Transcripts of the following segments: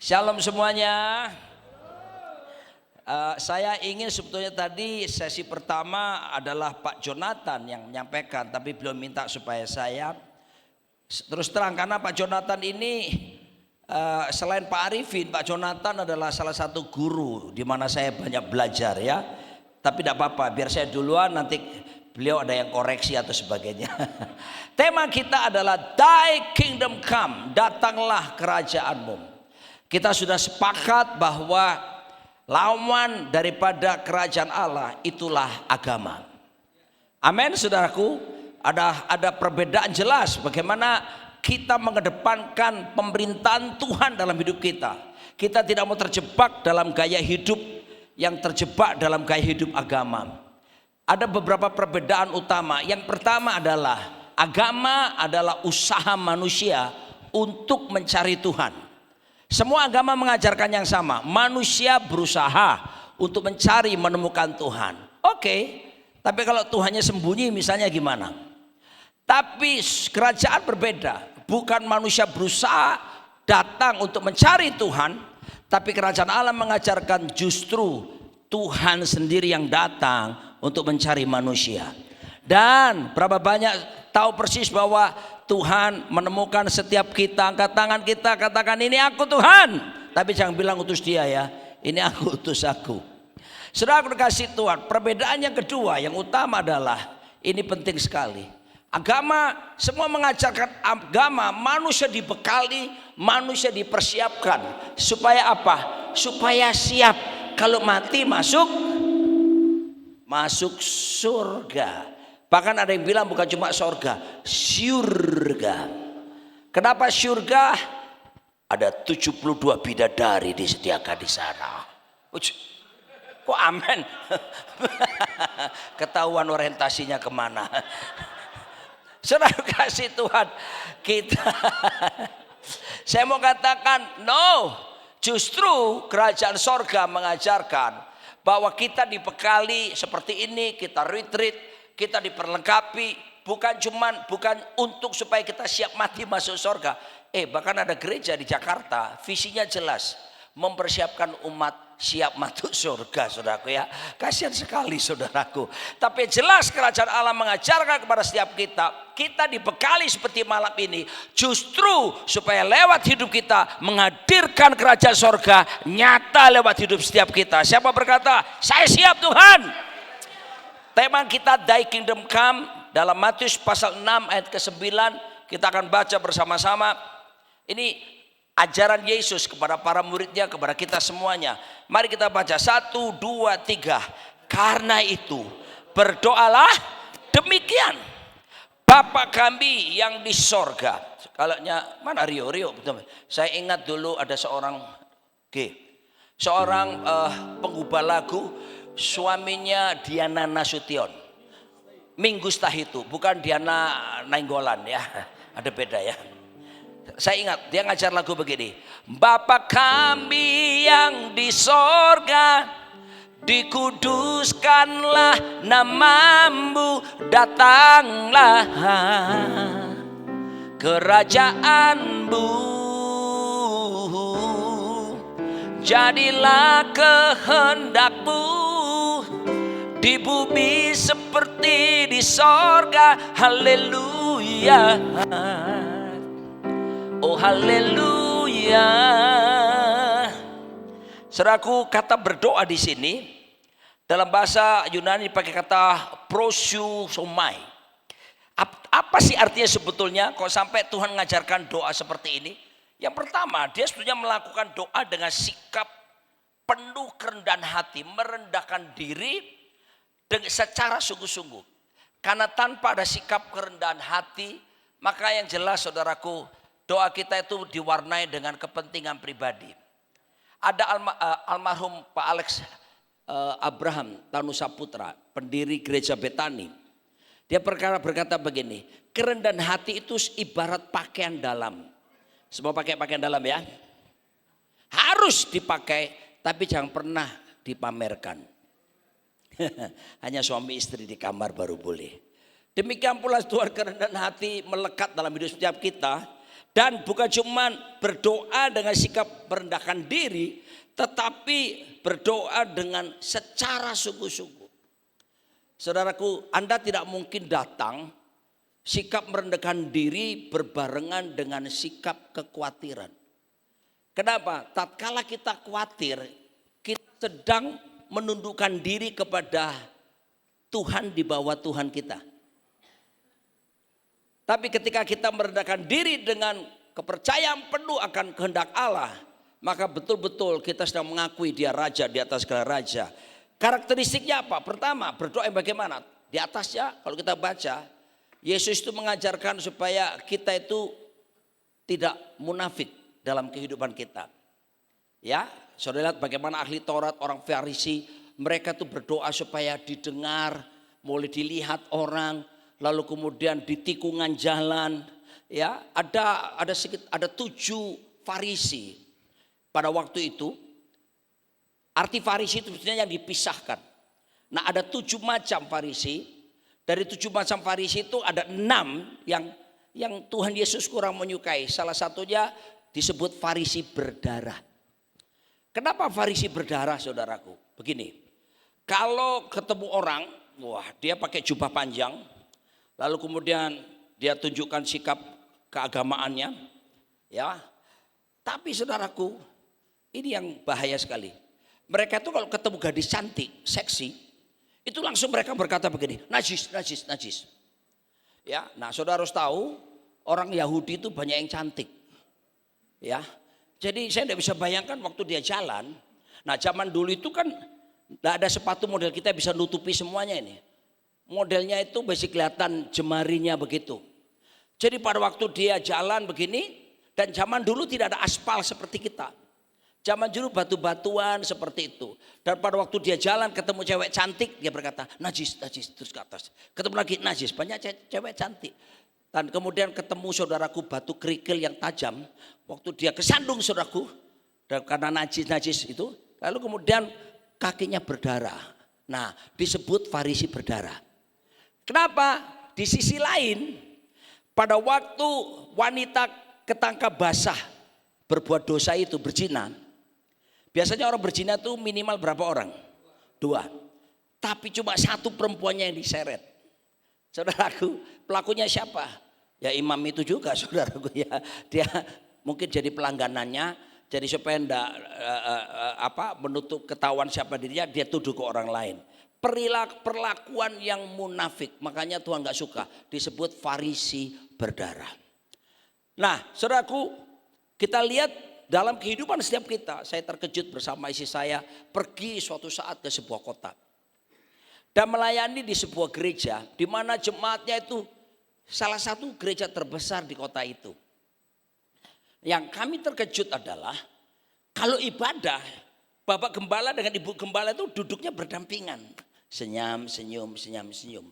Shalom semuanya. Saya ingin sebetulnya tadi sesi pertama adalah Pak Jonathan yang menyampaikan, tapi beliau minta supaya saya terus terang karena Pak Jonathan ini selain Pak Arifin, Pak Jonathan adalah salah satu guru di mana saya banyak belajar ya. Tapi tidak apa-apa, biar saya duluan nanti beliau ada yang koreksi atau sebagainya. Tema kita adalah Thy Kingdom Come, datanglah kerajaanmu. Kita sudah sepakat bahwa lawan daripada kerajaan Allah itulah agama. Amin, saudaraku. Ada perbedaan jelas bagaimana kita mengedepankan pemerintahan Tuhan dalam hidup kita. Kita tidak mau terjebak dalam gaya hidup yang terjebak dalam gaya hidup agama. Ada beberapa perbedaan utama. Yang pertama adalah agama adalah usaha manusia untuk mencari Tuhan. Semua agama mengajarkan yang sama. Manusia berusaha untuk mencari menemukan Tuhan. Oke, tapi kalau Tuhannya sembunyi misalnya gimana? Tapi kerajaan berbeda. Bukan manusia berusaha datang untuk mencari Tuhan, tapi kerajaan Allah mengajarkan justru Tuhan sendiri yang datang untuk mencari manusia. Dan berapa banyak tahu persis bahwa Tuhan menemukan setiap kita. Angkat tangan kita, katakan ini aku Tuhan. Tapi jangan bilang utus dia ya, ini aku utus aku. Saudara kasih Tuhan, perbedaan yang kedua yang utama adalah ini penting sekali. Agama, semua mengajarkan agama, manusia dibekali, manusia dipersiapkan. Supaya apa? Supaya siap kalau mati masuk surga. Bahkan ada yang bilang bukan cuma surga, syurga. Kenapa syurga? Ada 72 bidadari disediakan di sana. Kok amen? Ketahuan orientasinya kemana. Saudara kasih Tuhan kita. Saya mau katakan no. Justru kerajaan sorga mengajarkan bahwa kita dibekali seperti ini, kita retreat. Kita diperlengkapi bukan untuk supaya kita siap mati masuk surga. Bahkan ada gereja di Jakarta visinya jelas mempersiapkan umat siap masuk surga, saudaraku ya. Kasihan sekali saudaraku. Tapi jelas kerajaan Allah mengajarkan kepada setiap kita dibekali seperti malam ini justru supaya lewat hidup kita menghadirkan kerajaan surga nyata lewat hidup setiap kita. Siapa berkata saya siap Tuhan? Tema kita Thy Kingdom Come dalam Matius pasal 6 ayat ke-9 kita akan baca bersama-sama. Ini ajaran Yesus kepada para muridnya, kepada kita semuanya. Mari kita baca 1, 2, 3. Karena itu berdoalah demikian. Bapa kami yang di sorga. Kalaunya mana Rio betul. Saya ingat dulu ada seorang penggubah lagu. Suaminya Diana Nasution, Minggu Stahitu, bukan Diana Nainggolan ya, ada beda ya. Saya ingat dia ngajar lagu begini. Bapa kami yang di sorga, dikuduskanlah namamu, datanglah kerajaanmu, jadilah kehendakmu di bumi seperti di sorga. Haleluya. Oh haleluya. Saudaraku, kata berdoa di sini dalam bahasa Yunani pakai kata proseuomai. Apa sih artinya sebetulnya kok sampai Tuhan mengajarkan doa seperti ini? Yang pertama, dia sebetulnya melakukan doa dengan sikap penuh kerendahan hati, merendahkan diri secara sungguh-sungguh. Karena tanpa ada sikap kerendahan hati, maka yang jelas saudaraku, doa kita itu diwarnai dengan kepentingan pribadi. Ada almarhum Pak Alex Abraham Tanusaputra, pendiri gereja Betani. Dia berkata begini, kerendahan hati itu ibarat pakaian dalam. Semua pakai pakaian dalam ya. Harus dipakai, tapi jangan pernah dipamerkan. Hanya suami istri di kamar baru boleh. Demikian pula Tuhan kerendahan hati melekat dalam hidup setiap kita. Dan bukan cuma berdoa dengan sikap merendahkan diri, tetapi berdoa dengan secara sungguh-sungguh. Saudaraku, Anda tidak mungkin datang sikap merendahkan diri berbarengan dengan sikap kekhawatiran. Kenapa? Tatkala kita khawatir, kita sedang menundukkan diri kepada Tuhan di bawah Tuhan kita. Tapi ketika kita merendahkan diri dengan kepercayaan penuh akan kehendak Allah, maka betul-betul kita sedang mengakui Dia Raja di atas segala raja. Karakteristiknya apa? Pertama, berdoa yang bagaimana? Di atasnya kalau kita baca, Yesus itu mengajarkan supaya kita itu tidak munafik dalam kehidupan kita. Ya, saudara lihat bagaimana ahli Taurat, orang Farisi, mereka tuh berdoa supaya didengar, mulai dilihat orang. Lalu kemudian di tikungan jalan, ya ada 7 Farisi pada waktu itu. Arti Farisi itu sebenarnya yang dipisahkan. Nah, ada 7 macam Farisi. Dari 7 macam Farisi itu ada 6 yang Tuhan Yesus kurang menyukai. Salah satunya disebut Farisi berdarah. Kenapa Farisi berdarah, saudaraku? Begini, kalau ketemu orang, wah dia pakai jubah panjang. Lalu kemudian dia tunjukkan sikap keagamaannya, ya. Tapi saudaraku, ini yang bahaya sekali. Mereka itu kalau ketemu gadis cantik, seksi, itu langsung mereka berkata begini, najis, najis, najis. Ya, nah saudara harus tahu orang Yahudi itu banyak yang cantik, ya. Jadi saya tidak bisa bayangkan waktu dia jalan. Nah zaman dulu itu kan tidak ada sepatu model kita bisa nutupi semuanya ini. Modelnya itu masih kelihatan jemarinya begitu. Jadi pada waktu dia jalan begini, dan zaman dulu tidak ada aspal seperti kita. Zaman dulu batu-batuan seperti itu. Dan pada waktu dia jalan ketemu cewek cantik, dia berkata najis, najis, terus ke atas. Ketemu lagi najis, banyak cewek cantik. Dan kemudian ketemu saudaraku batu kerikil yang tajam. Waktu dia kesandung saudaraku, dan karena najis-najis itu, lalu kemudian kakinya berdarah. Nah disebut Farisi berdarah. Kenapa? Di sisi lain, pada waktu wanita ketangkap basah berbuat dosa itu berzina, biasanya orang berzina itu minimal berapa orang? 2. Tapi cuma 1 perempuannya yang diseret. Saudaraku, pelakunya siapa? Ya imam itu juga, saudaraku ya. Dia mungkin jadi pelangganannya, jadi supaya enggak menutup ketahuan siapa dirinya, dia tuduh ke orang lain. Perlakuan yang munafik, makanya Tuhan gak suka, disebut Farisi berdarah. Nah saudaraku, kita lihat dalam kehidupan setiap kita. Saya terkejut bersama istri saya pergi suatu saat ke sebuah kota dan melayani di sebuah gereja di mana jemaatnya itu salah satu gereja terbesar di kota itu. Yang kami terkejut adalah kalau ibadah, Bapak Gembala dengan Ibu Gembala itu duduknya berdampingan. Senyum, senyum, senyum, senyum.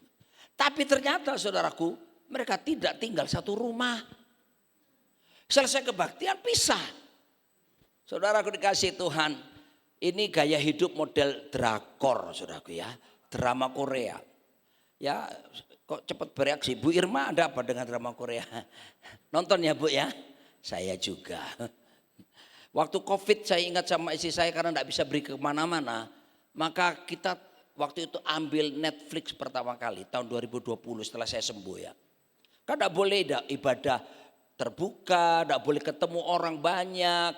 Tapi ternyata saudaraku, mereka tidak tinggal satu rumah. Selesai kebaktian pisah. Saudaraku dikasih Tuhan, ini gaya hidup model drakor saudaraku ya. Drama Korea. Ya kok cepat bereaksi. Bu Irma ada apa dengan drama Korea? Nonton ya Bu ya? Saya juga. Waktu Covid saya ingat sama istri saya karena tidak bisa beri kemana-mana. Maka kita waktu itu ambil Netflix pertama kali tahun 2020 setelah saya sembuh ya. Kan tidak boleh ibadah terbuka, tidak boleh ketemu orang banyak.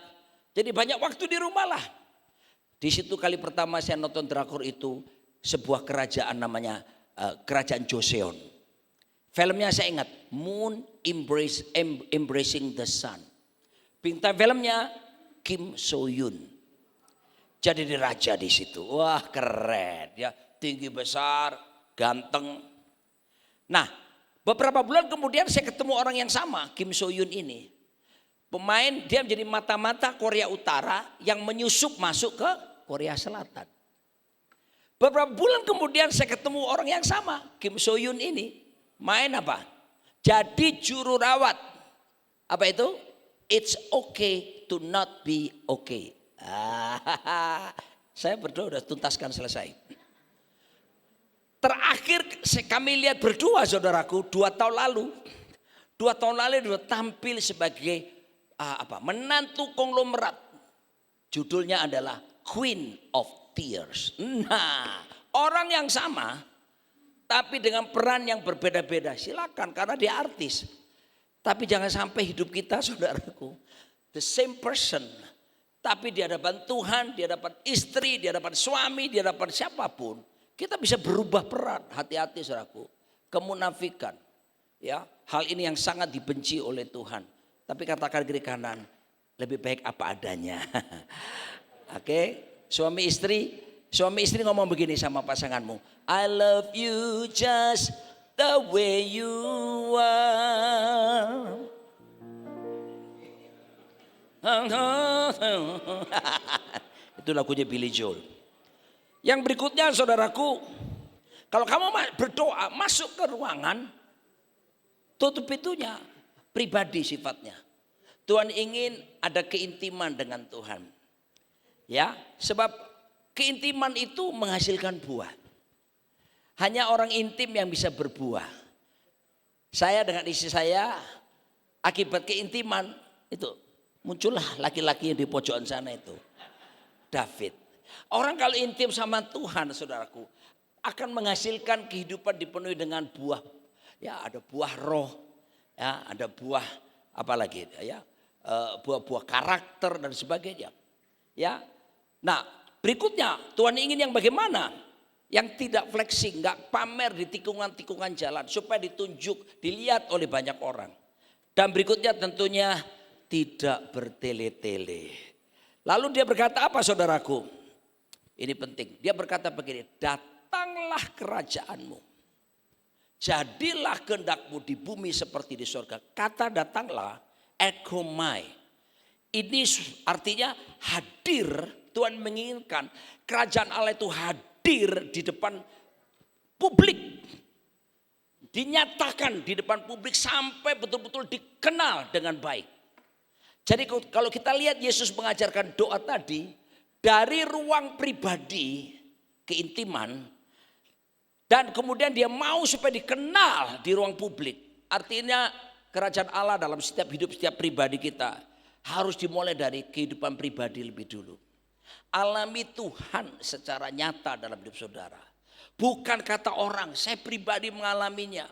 Jadi banyak waktu di rumah lah. Di situ kali pertama saya nonton drakor itu sebuah kerajaan namanya Kerajaan Joseon. Filmnya saya ingat Moon Embracing the Sun. Bintang filmnya Kim So Hyun. Jadi dia raja di situ. Wah keren ya, tinggi besar, ganteng. Nah beberapa bulan kemudian saya ketemu orang yang sama, Kim So Hyun ini. Pemain, dia menjadi mata-mata Korea Utara yang menyusup masuk ke Korea Selatan. Beberapa bulan kemudian saya ketemu orang yang sama, Kim So Hyun ini. Main apa? Jadi juru rawat. Apa itu? It's okay to not be okay. Saya berdoa udah tuntaskan selesai. Terakhir kami lihat berdua saudaraku 2 tahun lalu. 2 2 tahun lalu dia tampil sebagai menantu konglomerat. Judulnya adalah Queen of Tears. Nah, orang yang sama tapi dengan peran yang berbeda-beda. Silakan karena dia artis. Tapi jangan sampai hidup kita, saudaraku, the same person. Tapi di hadapan Tuhan, di hadapan istri, di hadapan suami, di hadapan siapapun, kita bisa berubah peran. Hati-hati, saudaraku. Kemunafikan. Ya, hal ini yang sangat dibenci oleh Tuhan. Tapi katakan kiri kanan, lebih baik apa adanya. Oke, suami istri ngomong begini sama pasanganmu. I love you just the way you are. Itu lagunya Billy Joel. Yang berikutnya, saudaraku, kalau kamu berdoa masuk ke ruangan, tutup pintunya. Pribadi sifatnya. Tuhan ingin ada keintiman dengan Tuhan. Ya, sebab keintiman itu menghasilkan buah. Hanya orang intim yang bisa berbuah. Saya dengan istri saya, akibat keintiman itu muncullah laki-laki yang di pojokan sana itu, David. Orang kalau intim sama Tuhan, saudaraku, akan menghasilkan kehidupan dipenuhi dengan buah. Ya, ada buah roh, ya, ada buah apa lagi, ya, buah-buah karakter dan sebagainya. Ya, nah berikutnya Tuhan ingin yang bagaimana? Yang tidak flexing, nggak pamer di tikungan-tikungan jalan supaya ditunjuk, dilihat oleh banyak orang. Dan berikutnya tentunya tidak bertele-tele. Lalu dia berkata apa, saudaraku? Ini penting. Dia berkata begini, datanglah kerajaanmu. Jadilah kehendakmu di bumi seperti di surga. Kata datanglah, ekomai. Ini artinya hadir. Tuhan menginginkan kerajaan Allah itu hadir di depan publik. Dinyatakan di depan publik sampai betul-betul dikenal dengan baik. Jadi kalau kita lihat Yesus mengajarkan doa tadi, dari ruang pribadi, keintiman, dan kemudian dia mau supaya dikenal di ruang publik. Artinya kerajaan Allah dalam setiap hidup setiap pribadi kita harus dimulai dari kehidupan pribadi lebih dulu. Alami Tuhan secara nyata dalam hidup saudara. Bukan kata orang, saya pribadi mengalaminya.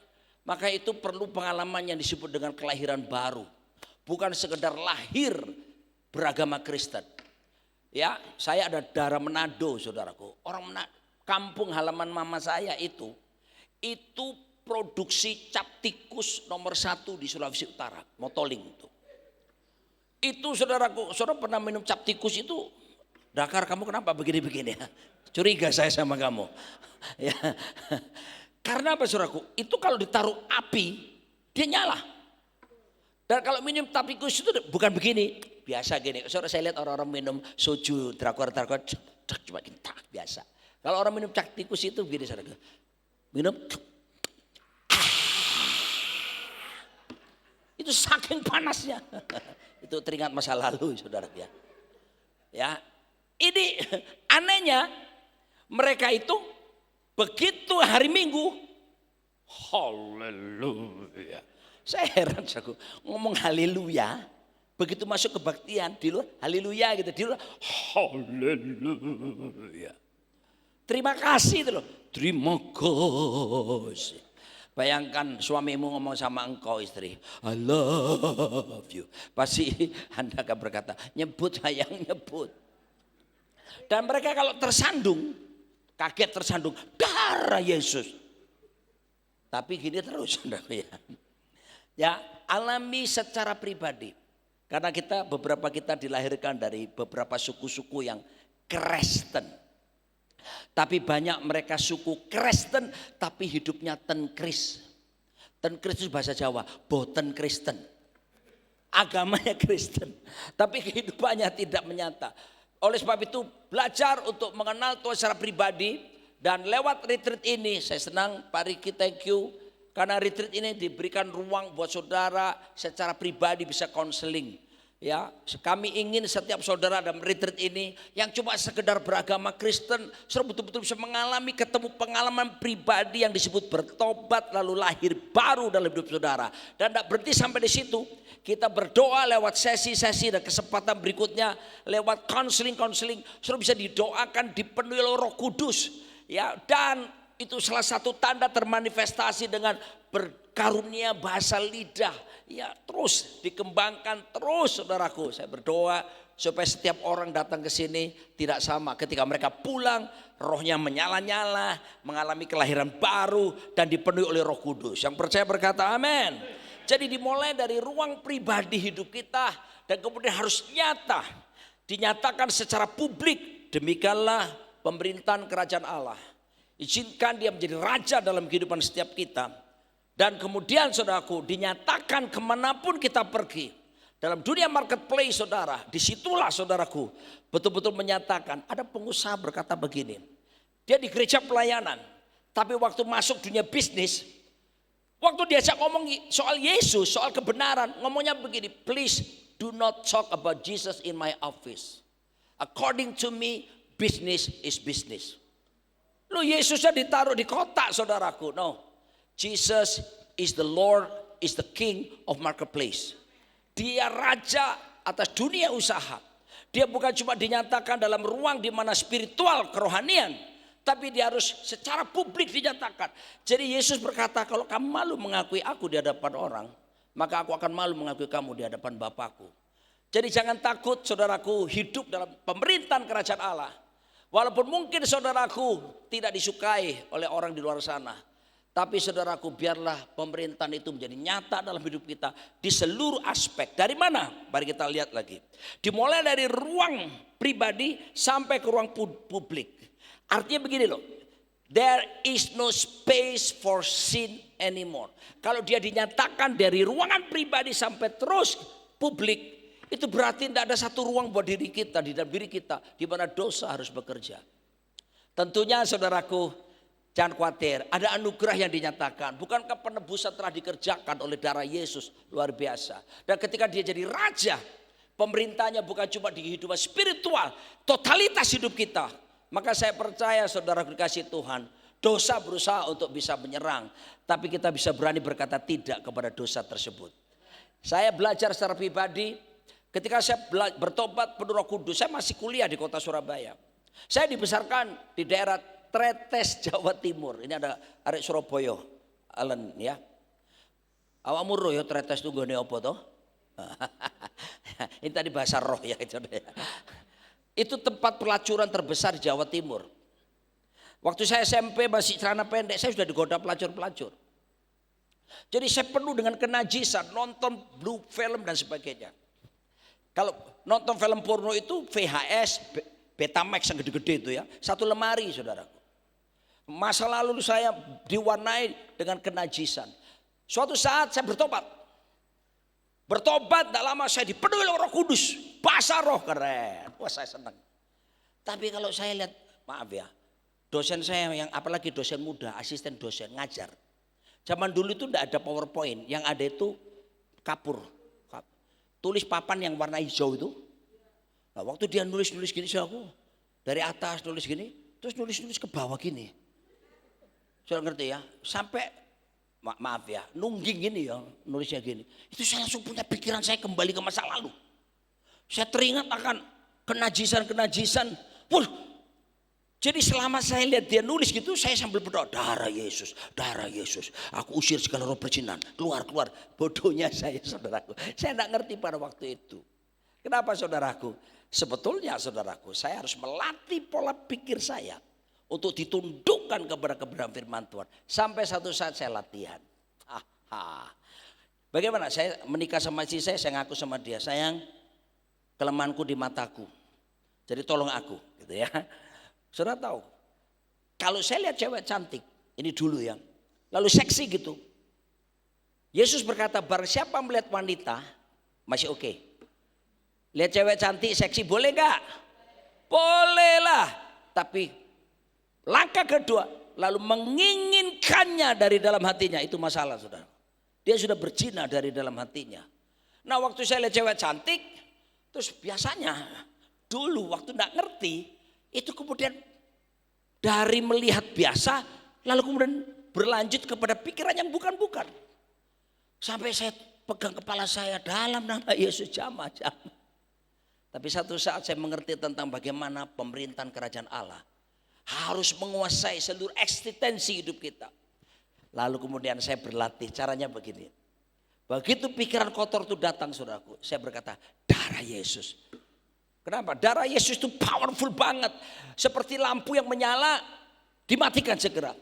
Maka itu perlu pengalaman yang disebut dengan kelahiran baru. Bukan sekedar lahir beragama Kristen. Ya, saya ada darah Manado, saudaraku. Orang Manado, kampung halaman mama saya itu produksi cap tikus nomor 1 di Sulawesi Utara, Motoling itu. Itu saudaraku, saudara pernah minum cap tikus itu? Dakar, kamu kenapa begini-begini? Curiga saya sama kamu. Ya. Karena apa, saudaraku? Itu kalau ditaruh api, dia nyala. Dan kalau minum cap tikus itu bukan begini, biasa gini. Saudara, saya lihat orang-orang minum soju, drakor, cuma gini, biasa. Kalau orang minum cap tikus itu begini, saudara. Minum, itu saking panasnya. Itu teringat masa lalu, saudara. Ya, ini anehnya mereka itu begitu hari Minggu, haleluya. Saya heran, aku ngomong haleluya, begitu masuk kebaktian di luar haleluya gitu, di luar haleluya. Terima kasih itu loh, terima kasih. Bayangkan suamimu ngomong sama engkau istri, I love you. Pasti Anda akan berkata, nyebut sayang, nyebut. Dan mereka kalau tersandung, kaget tersandung, darah Yesus. Tapi gini terus, ya. Ya, alami secara pribadi. Karena beberapa kita dilahirkan dari beberapa suku-suku yang Kristen. Tapi banyak mereka suku Kristen tapi hidupnya tenkris. Tenkris itu bahasa Jawa, boten Kristen. Agamanya Kristen, tapi kehidupannya tidak menyata. Oleh sebab itu belajar untuk mengenal Tuhan secara pribadi. Dan lewat retreat ini saya senang Pak Riki, thank you. Karena retreat ini diberikan ruang buat saudara secara pribadi bisa konseling. Ya, kami ingin setiap saudara dalam retreat ini yang cuma sekedar beragama Kristen, saudara betul-betul bisa mengalami ketemu pengalaman pribadi yang disebut bertobat lalu lahir baru dalam hidup saudara. Dan tidak berhenti sampai di situ. Kita berdoa lewat sesi-sesi dan kesempatan berikutnya lewat konseling-konseling, saudara bisa didoakan dipenuhi oleh Roh Kudus. Ya, dan itu salah satu tanda termanifestasi dengan berkarunia bahasa lidah. Ya, terus dikembangkan terus saudaraku. Saya berdoa supaya setiap orang datang ke sini tidak sama. Ketika mereka pulang, rohnya menyala-nyala, mengalami kelahiran baru dan dipenuhi oleh Roh Kudus. Yang percaya berkata amin. Jadi dimulai dari ruang pribadi hidup kita dan kemudian harus nyata. Dinyatakan secara publik. Demikianlah pemerintahan kerajaan Allah. Izinkan dia menjadi raja dalam kehidupan setiap kita. Dan kemudian saudaraku dinyatakan kemanapun kita pergi. Dalam dunia marketplace saudara, disitulah saudaraku betul-betul menyatakan. Ada pengusaha berkata begini, dia di gereja pelayanan. Tapi waktu masuk dunia bisnis, waktu diajak ngomong soal Yesus, soal kebenaran, ngomongnya begini, please do not talk about Jesus in my office. According to me, business is business. Lu Yesusnya ditaruh di kotak saudaraku. No, Jesus is the Lord, is the King of marketplace. Dia raja atas dunia usaha. Dia bukan cuma dinyatakan dalam ruang di mana spiritual kerohanian, tapi dia harus secara publik dinyatakan. Jadi Yesus berkata, kalau kamu malu mengakui aku di hadapan orang, maka aku akan malu mengakui kamu di hadapan Bapakku. Jadi jangan takut saudaraku hidup dalam pemerintahan kerajaan Allah. Walaupun mungkin saudaraku tidak disukai oleh orang di luar sana. Tapi saudaraku biarlah pemerintahan itu menjadi nyata dalam hidup kita di seluruh aspek. Dari mana? Mari kita lihat lagi. Dimulai dari ruang pribadi sampai ke ruang publik. Artinya begini loh. There is no space for sin anymore. Kalau dia dinyatakan dari ruangan pribadi sampai terus publik, itu berarti tidak ada satu ruang buat diri kita, di dalam diri kita, di mana dosa harus bekerja. Tentunya saudaraku, jangan khawatir, ada anugerah yang dinyatakan. Bukankah penebusan telah dikerjakan oleh darah Yesus luar biasa. Dan ketika dia jadi raja, pemerintahnya bukan cuma di kehidupan spiritual, totalitas hidup kita. Maka saya percaya saudara dikasih Tuhan, dosa berusaha untuk bisa menyerang. Tapi kita bisa berani berkata tidak kepada dosa tersebut. Saya belajar secara pribadi, ketika saya bertobat penuh Roh Kudus, saya masih kuliah di kota Surabaya. Saya dibesarkan di daerah Tretes, Jawa Timur. Ini ada arek Surabaya, Alen ya. Awakmu roh ya Tretes itu nggone apa toh? Ini tadi bahasa roh ya. Itu tempat pelacuran terbesar di Jawa Timur. Waktu saya SMP masih celana pendek, saya sudah digoda pelacur-pelacur. Jadi saya penuh dengan kenajisan, nonton blue film dan sebagainya. Kalau nonton film porno itu VHS, Betamax yang gede-gede itu ya, satu lemari saudaraku. Masa lalu saya diwarnai dengan kenajisan. Suatu saat saya bertobat. Bertobat, tidak lama saya dipenuhi oleh Roh Kudus. Basah roh, keren. Wah saya senang. Tapi kalau saya lihat, maaf ya, dosen saya yang apalagi dosen muda, asisten dosen ngajar. Zaman dulu itu tidak ada PowerPoint, yang ada itu kapur. Tulis papan yang warna hijau itu. Nah, waktu dia nulis-nulis gini, aku dari atas nulis gini, terus nulis-nulis ke bawah gini. Sudah ngerti ya? Sampai maaf ya, nungging gini ya, nulisnya gini. Itu saya langsung punya pikiran saya kembali ke masa lalu. Saya teringat akan kenajisan-kenajisan. Wah, jadi selama saya lihat dia nulis gitu, saya sambil berdoa, darah Yesus, aku usir segala roh perjinan, keluar. Bodohnya saya saudaraku. Saya tidak ngerti pada waktu itu. Kenapa saudaraku? Sebetulnya saudaraku, saya harus melatih pola pikir saya untuk ditundukkan kepada kebenaran firman Tuhan. Sampai satu saat saya latihan. Bagaimana saya menikah sama istri saya ngaku sama dia, sayang, kelemahanku di mataku. Jadi tolong aku, gitu ya. Saudara tahu, kalau saya lihat cewek cantik, ini dulu ya, lalu seksi gitu. Yesus berkata, barang siapa melihat wanita, masih oke. Lihat cewek cantik, seksi, boleh gak? Bolehlah. Tapi langkah kedua, lalu menginginkannya dari dalam hatinya, itu masalah saudara. Dia sudah berzina dari dalam hatinya. Nah waktu saya lihat cewek cantik, Terus biasanya dulu waktu enggak ngerti, itu kemudian dari melihat biasa, lalu kemudian berlanjut kepada pikiran yang bukan-bukan. Sampai saya pegang kepala saya, dalam nama Yesus jamah. Tapi satu saat saya mengerti tentang bagaimana pemerintahan kerajaan Allah harus menguasai seluruh eksistensi hidup kita. Lalu kemudian saya berlatih, caranya begini. Begitu pikiran kotor itu datang saudaraku, saya berkata, darah Yesus. Kenapa? Darah Yesus itu powerful banget. Seperti lampu yang menyala, dimatikan segera.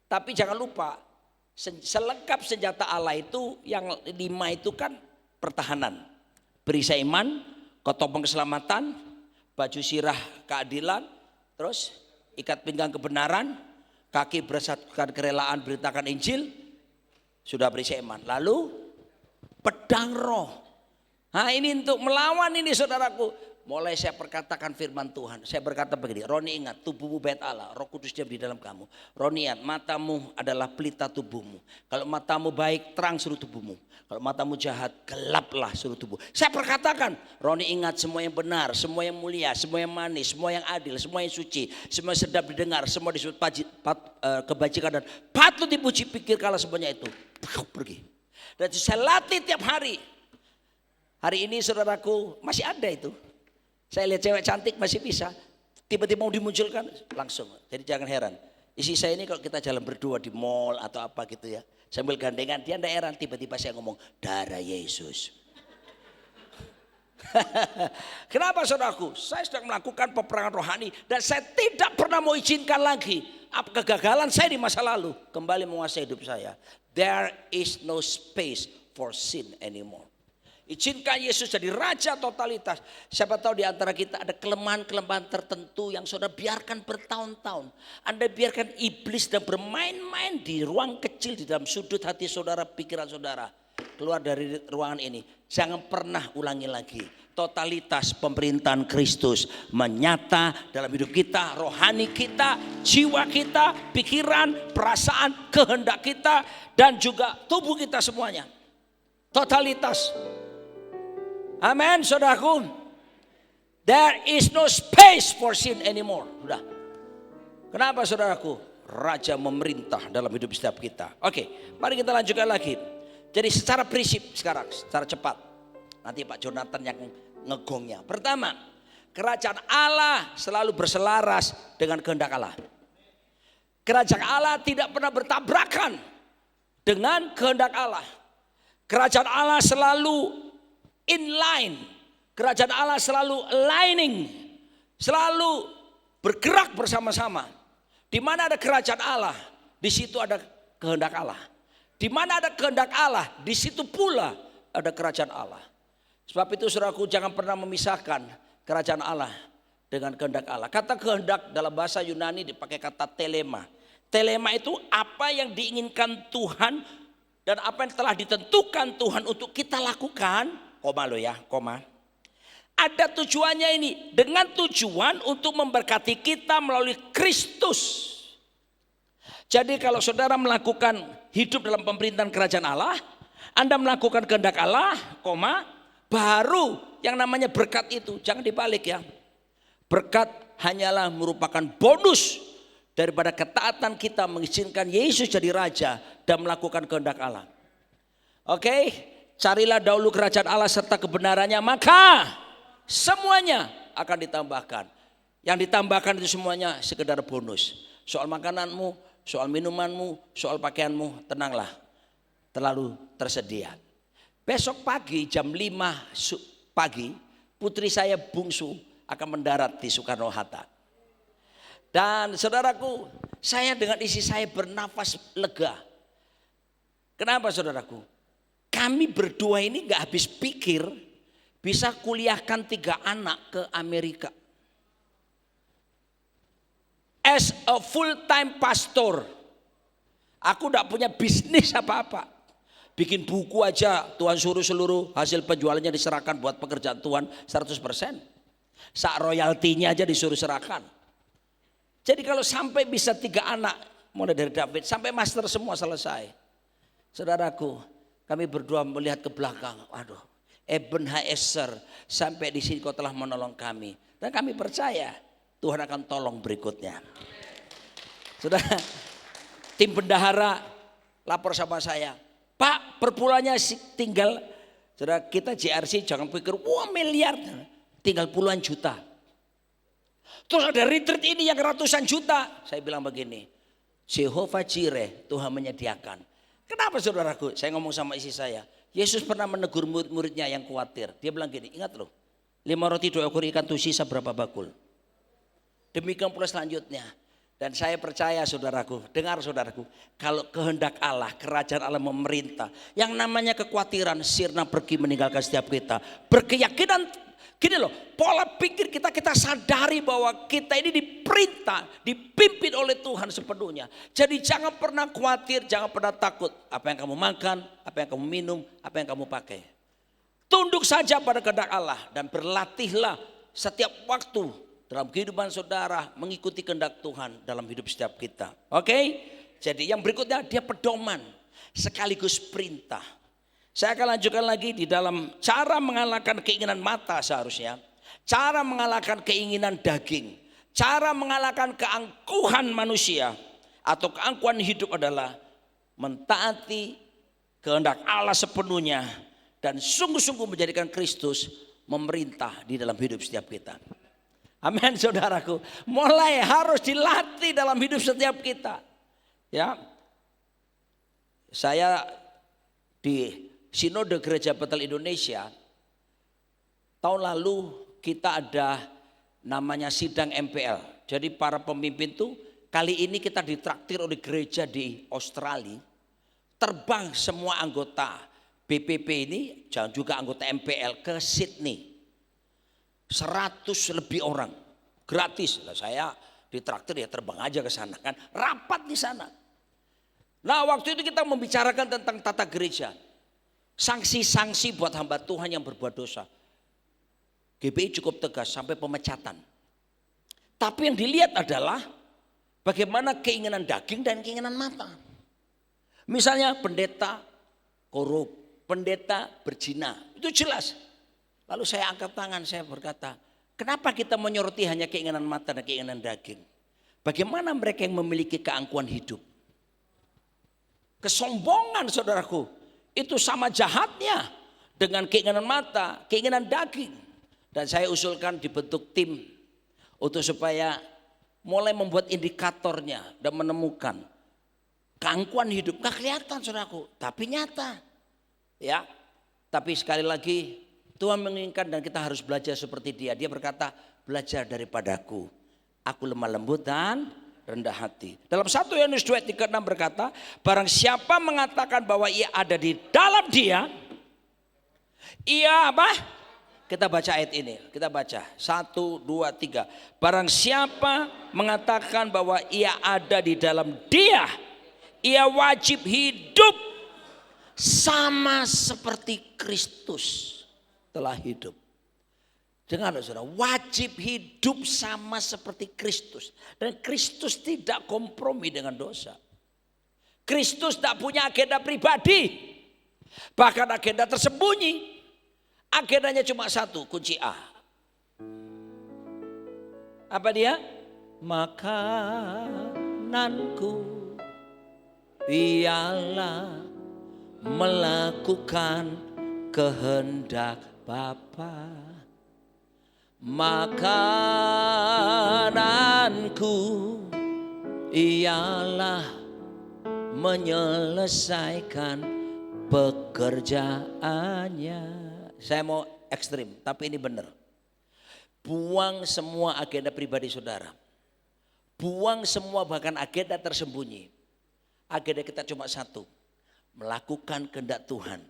Tapi jangan lupa, selengkap senjata Allah itu, yang 5 itu kan pertahanan. Perisai iman, ketopeng keselamatan, baju sirah keadilan, terus ikat pinggang kebenaran, kaki bersatukan kerelaan beritakan Injil, sudah perisai iman. Lalu pedang roh. Nah ini untuk melawan ini saudaraku. Mulai saya perkatakan firman Tuhan. Saya berkata begini, Roni ingat tubuhmu bait Allah, Roh Kudus diam di dalam kamu. Roni ingat matamu adalah pelita tubuhmu. Kalau matamu baik, terang seluruh tubuhmu. Kalau matamu jahat, gelaplah seluruh tubuh. Saya perkatakan, Roni ingat semua yang benar, semua yang mulia, semua yang manis, semua yang adil, semua yang suci, semua yang sedap didengar, semua disebut kebajikan dan patut dipuji, pikirkanlah semuanya itu. Pergi. Dan saya latih tiap hari. Hari ini saudaraku masih ada itu. Saya lihat cewek cantik masih bisa. Tiba-tiba mau dimunculkan langsung. Jadi jangan heran. Isi saya ini kalau kita jalan berdua di mall atau apa gitu ya. Sambil gandengan dia enggak heran. Tiba-tiba saya ngomong darah Yesus. Kenapa saudaraku? Saya sedang melakukan peperangan rohani. Dan saya tidak pernah mau izinkan lagi kegagalan saya di masa lalu kembali menguasai hidup saya. There is no space for sin anymore. Izinkan Yesus jadi raja totalitas. Siapa tahu di antara kita ada kelemahan-kelemahan tertentu yang saudara biarkan bertahun-tahun. Anda biarkan iblis dan bermain-main di ruang kecil di dalam sudut hati saudara, pikiran saudara. Keluar dari ruangan ini. Jangan pernah ulangi lagi. Totalitas pemerintahan Kristus menyata dalam hidup kita, rohani kita, jiwa kita, pikiran, perasaan, kehendak kita, dan juga tubuh kita semuanya. Totalitas. Amin, saudaraku. There is no space for sin anymore. Sudah. Kenapa saudaraku? Raja memerintah dalam hidup setiap kita. Oke, mari kita lanjutkan lagi. Jadi secara prinsip sekarang, secara cepat. Nanti Pak Jonathan yang ngegongnya. Pertama, kerajaan Allah selalu berselaras dengan kehendak Allah. Kerajaan Allah tidak pernah bertabrakan dengan kehendak Allah. Kerajaan Allah selalu inline. Kerajaan Allah selalu aligning. Selalu bergerak bersama-sama. Di mana ada kerajaan Allah, di situ ada kehendak Allah. Di mana ada kehendak Allah, di situ pula ada kerajaan Allah. Sebab itu saudaraku jangan pernah memisahkan kerajaan Allah dengan kehendak Allah. Kata kehendak dalam bahasa Yunani dipakai kata telema. Telema itu apa yang diinginkan Tuhan dan apa yang telah ditentukan Tuhan untuk kita lakukan. Koma lo ya, koma. Ada tujuannya ini, dengan tujuan untuk memberkati kita melalui Kristus. Jadi kalau saudara melakukan hidup dalam pemerintahan kerajaan Allah, Anda melakukan kehendak Allah, koma, baru yang namanya berkat itu. Jangan dibalik ya. Berkat hanyalah merupakan bonus daripada ketaatan kita mengizinkan Yesus jadi raja dan melakukan kehendak Allah. Oke, carilah dahulu kerajaan Allah serta kebenarannya, maka semuanya akan ditambahkan. Yang ditambahkan itu semuanya sekedar bonus. Soal makananmu, soal minumanmu, soal pakaianmu, tenanglah, terlalu tersedia. Besok pagi jam 5 pagi, putri saya bungsu akan mendarat di Soekarno-Hatta. Dan saudaraku, saya dengan isi saya bernafas lega. Kenapa saudaraku? Kami berdua ini gak habis pikir bisa kuliahkan 3 anak ke Amerika. As a full-time pastor, aku gak punya bisnis apa-apa. Bikin buku aja, Tuhan suruh seluruh hasil penjualannya diserahkan buat pekerjaan Tuhan 100%. Sak royaltinya aja disuruh serahkan. Jadi kalau sampai bisa 3 anak, mulai dari David sampai master semua selesai. Saudaraku, kami berdua melihat ke belakang, aduh Ebenezer, sampai di sini kau telah menolong kami. Dan kami percaya Tuhan akan tolong berikutnya. Sudah, tim bendahara lapor sama saya, Pak, perpulanya tinggal, saudara, kita JRC jangan pikir wah miliar, tinggal puluhan juta. Terus ada retreat ini yang ratusan juta. Saya bilang begini, Jehovah Jireh, Tuhan menyediakan. Kenapa saudaraku? Saya ngomong sama istri saya, Yesus pernah menegur murid-muridnya yang khawatir. Dia bilang gini, ingat loh, 5 roti 2 ekor ikan tuh sisa berapa bakul. Demikian pula selanjutnya. Dan saya percaya saudaraku, dengar saudaraku, kalau kehendak Allah, kerajaan Allah memerintah, yang namanya kekhawatiran sirna pergi meninggalkan setiap kita. Berkeyakinan, gini loh, pola pikir kita sadari bahwa kita ini diperintah, dipimpin oleh Tuhan sepenuhnya. Jadi jangan pernah khawatir, jangan pernah takut. Apa yang kamu makan, apa yang kamu minum, apa yang kamu pakai. Tunduk saja pada kehendak Allah dan berlatihlah setiap waktu dalam kehidupan saudara mengikuti kehendak Tuhan dalam hidup setiap kita. Oke? Jadi yang berikutnya dia pedoman sekaligus perintah. Saya akan lanjutkan lagi di dalam cara mengalahkan keinginan mata seharusnya. Cara mengalahkan keinginan daging. Cara mengalahkan keangkuhan manusia atau keangkuhan hidup adalah mentaati kehendak Allah sepenuhnya dan sungguh-sungguh menjadikan Kristus memerintah di dalam hidup setiap kita. Amin saudaraku. Mulai harus dilatih dalam hidup setiap kita. Ya. Saya di Sinode Gereja Betel Indonesia, tahun lalu kita ada namanya sidang MPL. Jadi para pemimpin tuh kali ini kita ditraktir oleh gereja di Australia. Terbang semua anggota BPP ini dan juga anggota MPL ke Sydney. 100 lebih orang gratis. Nah, saya ditraktir ya terbang aja ke sana kan, rapat di sana. Nah, waktu itu kita membicarakan tentang tata gereja. Sanksi-sanksi buat hamba Tuhan yang berbuat dosa. GBI cukup tegas sampai pemecatan. Tapi yang dilihat adalah bagaimana keinginan daging dan keinginan mata. Misalnya pendeta korup, pendeta berzina, itu jelas. Lalu saya angkat tangan, saya berkata, kenapa kita menyoroti hanya keinginan mata dan keinginan daging? Bagaimana mereka yang memiliki keangkuhan hidup? Kesombongan saudaraku, itu sama jahatnya dengan keinginan mata, keinginan daging. Dan saya usulkan dibentuk tim untuk supaya mulai membuat indikatornya dan menemukan keangkuhan hidup. Gak kelihatan saudaraku, tapi nyata. Ya, tapi sekali lagi Tuhan menginginkan dan kita harus belajar seperti dia. Dia berkata, belajar daripadaku. Aku lemah lembut dan rendah hati. Dalam 1 Yohanes 2:3-6 berkata, barang siapa mengatakan bahwa ia ada di dalam dia, ia apa? Kita baca ayat ini. Kita baca 1, 2, 3. Barang siapa mengatakan bahwa ia ada di dalam dia, ia wajib hidup sama seperti Kristus telah hidup. Dengar saudara, wajib hidup sama seperti Kristus. Dan Kristus tidak kompromi dengan dosa. Kristus tak punya agenda pribadi. Bahkan agenda tersembunyi. Agendanya cuma satu, kunci A. Apa dia? Makananku ialah melakukan kehendak Bapa. Makananku ialah menyelesaikan pekerjaannya. Saya mau ekstrim, tapi ini benar. Buang semua agenda pribadi saudara. Buang semua bahkan agenda tersembunyi. Agenda kita cuma satu, melakukan kehendak Tuhan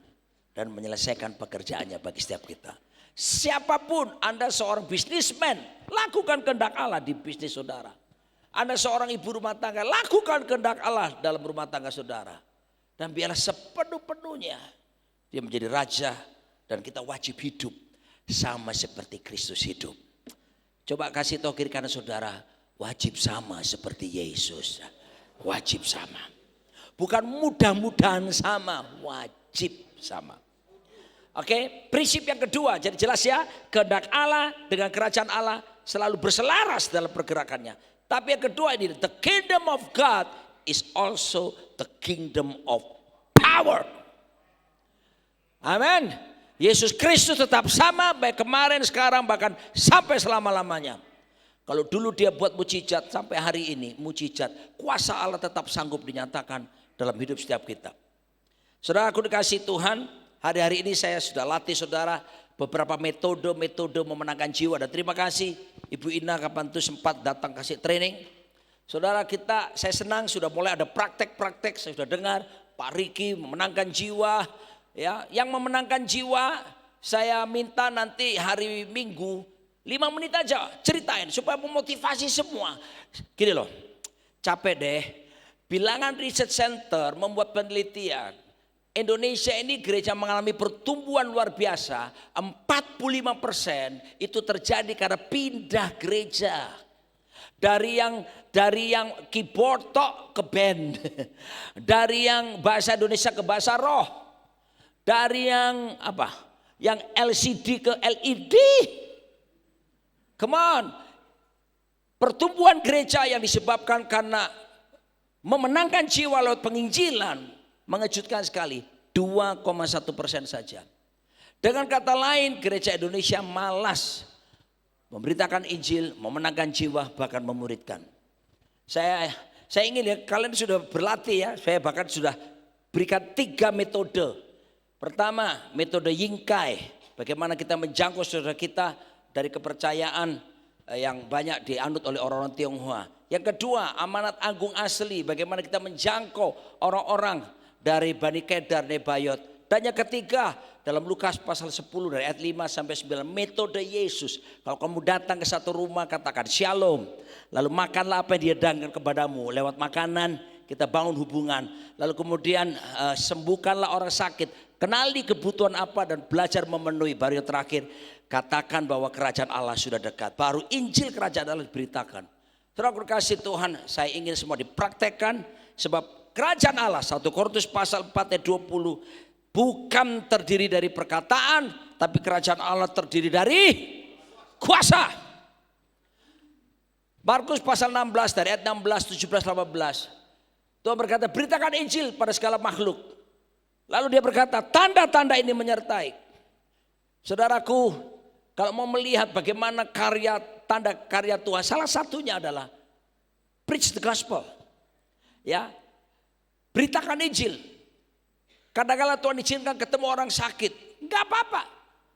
dan menyelesaikan pekerjaannya bagi setiap kita. Siapapun, Anda seorang bisnismen, lakukan kehendak Allah di bisnis saudara. Anda seorang ibu rumah tangga, lakukan kehendak Allah dalam rumah tangga saudara. Dan biarlah sepenuh-penuhnya dia menjadi raja dan kita wajib hidup sama seperti Kristus hidup. Coba kasih tahu kiri kanan saudara, wajib sama seperti Yesus. Wajib sama. Bukan mudah-mudahan sama, wajib sama. Oke, prinsip yang kedua, jadi jelas ya, kehendak Allah dengan kerajaan Allah selalu berselaras dalam pergerakannya. Tapi yang kedua ini, the kingdom of God is also the kingdom of power. Amin. Yesus Kristus tetap sama baik kemarin, sekarang, bahkan sampai selama-lamanya. Kalau dulu dia buat mujizat, sampai hari ini mujizat, kuasa Allah tetap sanggup dinyatakan dalam hidup setiap kita. Saudara aku dikasih Tuhan, hari-hari ini saya sudah latih saudara beberapa metode memenangkan jiwa. Dan terima kasih Ibu Ina kapan itu sempat datang kasih training. Saudara kita, saya senang sudah mulai ada praktek-praktek. Saya sudah dengar Pak Riki memenangkan jiwa. Ya, yang memenangkan jiwa saya minta nanti hari Minggu 5 menit aja ceritain supaya memotivasi semua. Gini loh, capek deh. Bilangan Research Center membuat penelitian. Indonesia ini gereja mengalami pertumbuhan luar biasa. 45% itu terjadi karena pindah gereja. Dari yang keyboard tok ke band. Dari yang bahasa Indonesia ke bahasa roh. Dari yang apa? Yang LCD ke LED. Come on. Pertumbuhan gereja yang disebabkan karena memenangkan jiwa lewat penginjilan. Mengejutkan sekali, 2,1% saja. Dengan kata lain, gereja Indonesia malas memberitakan Injil, memenangkan jiwa, bahkan memuridkan. Saya ingin ya, kalian sudah berlatih ya, saya bahkan sudah berikan 3 metode. Pertama, metode Yingkai, bagaimana kita menjangkau saudara kita dari kepercayaan yang banyak dianut oleh orang-orang Tionghoa. Yang kedua, amanat agung asli, bagaimana kita menjangkau orang-orang dari Bani Kedar, Nebayot. Dan yang ketiga, dalam Lukas pasal 10 dari ayat 5 sampai 9, metode Yesus. Kalau kamu datang ke satu rumah, katakan shalom. Lalu makanlah apa yang dihidangkan kepadamu. Lewat makanan kita bangun hubungan. Lalu kemudian sembuhkanlah orang sakit. Kenali kebutuhan apa dan belajar memenuhi. Baru yang terakhir, katakan bahwa kerajaan Allah sudah dekat. Baru Injil kerajaan Allah diberitakan. Terima kasih Tuhan, saya ingin semua dipraktekkan. Sebab kerajaan Allah, 1 Korintus pasal 4 ayat 20, bukan terdiri dari perkataan, tapi kerajaan Allah terdiri dari kuasa. Markus pasal 16 dari ayat 16, 17, 18. Tuhan berkata, beritakan Injil pada segala makhluk. Lalu dia berkata, tanda-tanda ini menyertai. Saudaraku, kalau mau melihat bagaimana tanda karya Tuhan, salah satunya adalah preach the gospel. Ya, beritakan Injil. Kadang-kadang Tuhan izinkan ketemu orang sakit, enggak apa-apa.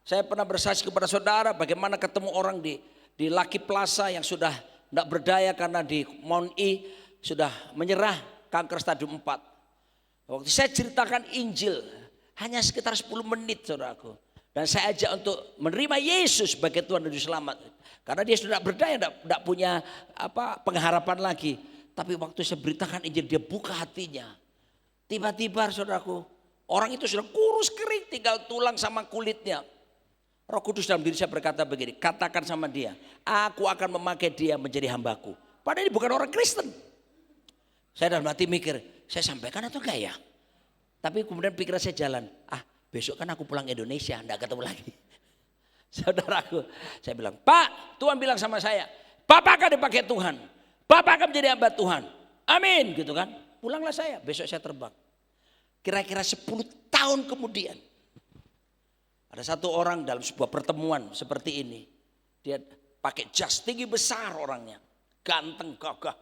Saya pernah bersaksi kepada saudara bagaimana ketemu orang di Lucky Plaza yang sudah tidak berdaya karena di Mount E sudah menyerah kanker stadium 4. Waktu saya ceritakan Injil hanya sekitar 10 menit saudaraku. Dan saya ajak untuk menerima Yesus sebagai Tuhan dan Juru Selamat. Karena dia sudah berdaya, tidak punya pengharapan lagi. Tapi waktu saya beritakan Injil, dia buka hatinya. Tiba-tiba saudaraku, orang itu sudah kurus kering, tinggal tulang sama kulitnya. Roh Kudus dalam diri saya berkata begini, katakan sama dia, aku akan memakai dia menjadi hambaku. Padahal ini bukan orang Kristen. Saya dalam hati mikir, saya sampaikan atau enggak ya? Tapi kemudian pikiran saya jalan, besok kan aku pulang Indonesia, enggak ketemu lagi. Saudaraku, saya bilang, Pak, Tuhan bilang sama saya, Bapak akan dipakai Tuhan. Bapak akan menjadi hamba Tuhan. Amin, gitu kan. Pulanglah saya, besok saya terbang. Kira-kira 10 tahun kemudian. Ada satu orang dalam sebuah pertemuan seperti ini. Dia pakai jas tinggi besar orangnya. Ganteng, gagah.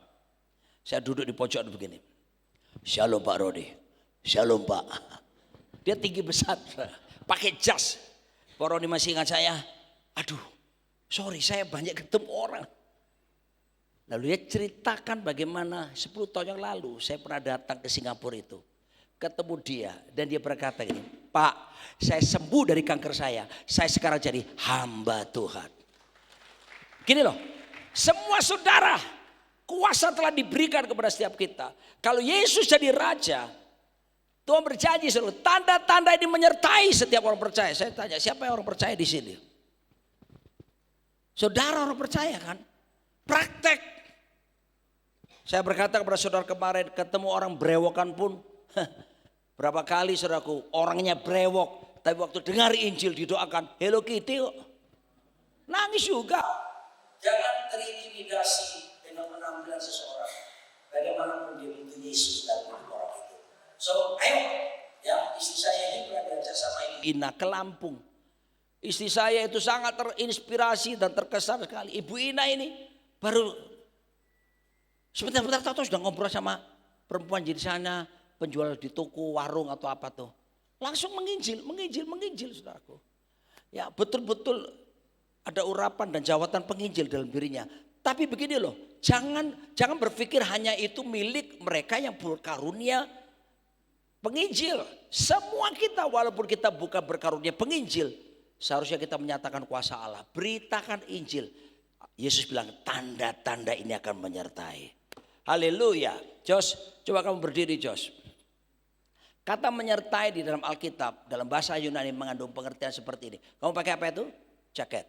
Saya duduk di pojokan begini. Shalom Pak Rodi. Shalom Pak. Dia tinggi besar. Pakai jas. Pak Rodi masih ingat saya. Aduh, sorry saya banyak ketemu orang. Lalu dia ceritakan bagaimana 10 tahun yang lalu saya pernah datang ke Singapura itu. Ketemu dia dan dia berkata gini, Pak, saya sembuh dari kanker saya sekarang jadi hamba Tuhan. Gini loh, semua saudara, kuasa telah diberikan kepada setiap kita. Kalau Yesus jadi raja, Tuhan berjanji selalu, tanda-tanda ini menyertai setiap orang percaya. Saya tanya, siapa yang orang percaya di sini? Saudara orang percaya kan? Praktek. Saya berkata kepada saudara kemarin, ketemu orang berewokan pun, berapa kali saudaraku, orangnya brewok, Tapi waktu dengar Injil didoakan, Hello Kitty kok. Nangis juga. Jangan terintimidasi dengan penampilan seseorang. Bagaimanapun dia itu Yesus dan orang itu. So ayo, ya istri saya ini pernah diajak sama Ibu Ina ke Lampung. Istri saya itu sangat terinspirasi dan terkesan sekali. Ibu Ina ini baru sebentar tahu sudah ngobrol sama perempuan di sana, penjual di toko, warung atau apa tuh. Langsung menginjil saudaraku. Ya betul-betul ada urapan dan jawatan penginjil dalam dirinya. Tapi begini loh, jangan berpikir hanya itu milik mereka yang berkarunia penginjil. Semua kita walaupun kita bukan berkarunia penginjil, seharusnya kita menyatakan kuasa Allah. Beritakan Injil. Yesus bilang tanda-tanda ini akan menyertai. Haleluya. Jos, coba kamu berdiri Jos. Kata menyertai di dalam Alkitab, dalam bahasa Yunani mengandung pengertian seperti ini. Kamu pakai apa itu? Jaket.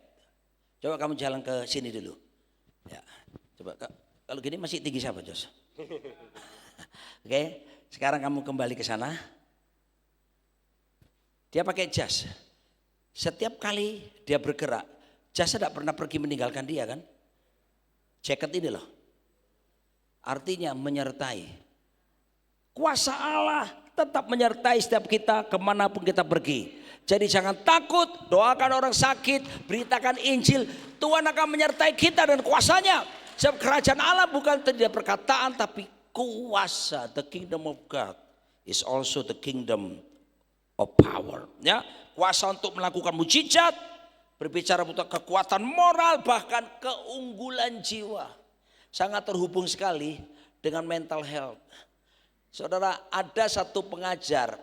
Coba kamu jalan ke sini dulu. Ya, coba kalau gini masih tinggi siapa Jos? Oke, sekarang kamu kembali ke sana. Dia pakai jas. Setiap kali dia bergerak, jas tidak pernah pergi meninggalkan dia kan? Jaket ini loh. Artinya menyertai. Kuasa Allah tetap menyertai setiap kita kemanapun kita pergi. Jadi jangan takut, doakan orang sakit, beritakan Injil. Tuhan akan menyertai kita dan kuasanya. Sebab kerajaan Allah bukan tidak perkataan tapi kuasa. The kingdom of God is also the kingdom of power. Ya, kuasa untuk melakukan mujizat, berbicara tentang kekuatan moral, bahkan keunggulan jiwa. Sangat terhubung sekali dengan mental health. Saudara, ada satu pengajar